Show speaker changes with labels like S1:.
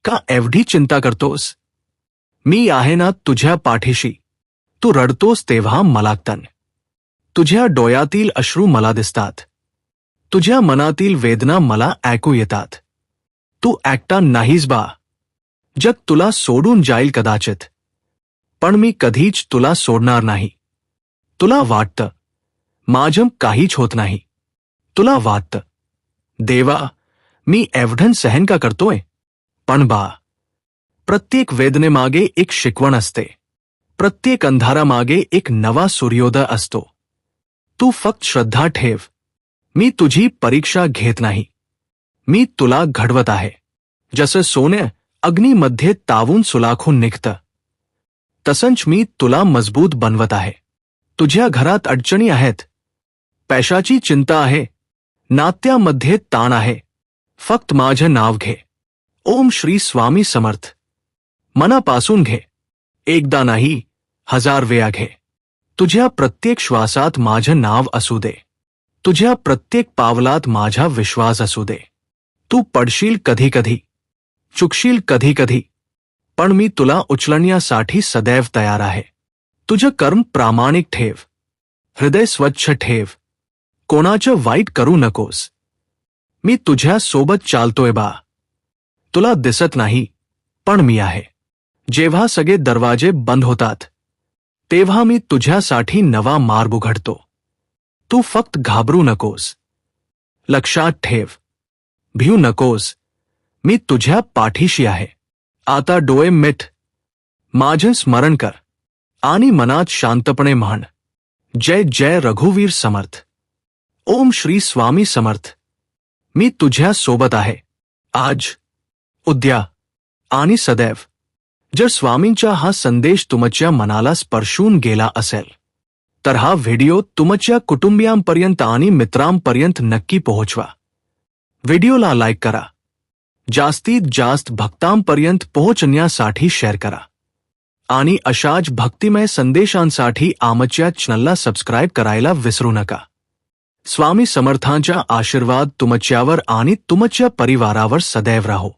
S1: का एवढी चिंता करतोस? मी आहे ना तुझ्या पाठीशी. तू रडतोस तेव्हा मला तण. तुझ्या डोळ्यातील अश्रू मला दिसतात. तुझ्या मनातील वेदना मला ऐकू येतात. तू एकटा नाहीस बा. जग तुला सोडून जाईल कदाचित, पण मी कधीच तुला सोडणार नाही. तुला वाटतं माझं काहीच होत नाही. तुला वाटतं देवा मी एवढं सहन का करतोय, पण बा, प्रत्येक वेदनेमागे एक शिकवण असते. प्रत्येक अंधारामागे एक नवा सूर्योदय असतो. तू फक्त श्रद्धा ठेव. मी तुझी परीक्षा घेत नाही. मी तुला घडवत आहे. जसं सोने अग्नीमध्ये तावून सुलाखून निघतं, तसंच मी तुला मजबूत बनवत आहे. तुझ्या घरात अडचणी आहेत, पैशाची चिंता आहे, नात्यामध्ये ताण आहे. फक्त माझं नाव घे. ओम श्री स्वामी समर्थ. मनापासून घे. एकदा नाही, 1000 वेळा घे. तुझ्या प्रत्येक श्वासात माझं नाव असू दे. तुझ्या प्रत्येक पावलात माझा विश्वास असू दे. तू पडशील कधी कधी, चुकशील कधी कधी, पण मी तुला उचलण्यासाठी सदैव तयार आहे. तुझं कर्म प्रामाणिक ठेव. हृदय स्वच्छ ठेव. कोणाचं वाईट करू नकोस. मी तुझ्या सोबत चालतोय बा. तुला दिसत नाही, पण मी आहे. जेव्हा सगळे दरवाजे बंद होतात, तेव्हा मी तुझ्यासाठी नवा मार्ग उघडतो. तू फक्त घाबरू नकोस. लक्षात ठेव, भिऊ नकोस. मी तुझ्या पाठीशी आहे. आता डोळे मिट, माझं स्मरण कर आणि मनात शांतपणे म्हण, जय जय रघुवीर समर्थ. ओम श्री स्वामी समर्थ. मी तुझ्या सोबत आहे, आज, उद्या आणि सदैव. जर स्वामींचा हा संदेश तुमच्या मनाला स्पर्शून गेला असेल, तर हा व्हिडिओ तुमच्या कुटुंबियांपर्यंत आणि मित्रांपर्यंत नक्की पोहोचवा. व्हिडिओला लाईक करा. जास्तीत जास्त भक्तांपर्यंत पोहोचण्यासाठी शेअर करा. आणि अशाच भक्तिमय संदेशांसाठी आमच्या चॅनलला सबस्क्राईब करायला विसरू नका. स्वामी समर्थांचा आशीर्वाद तुमच्यावर आणि तुमच्या परिवारावर सदैव राहो.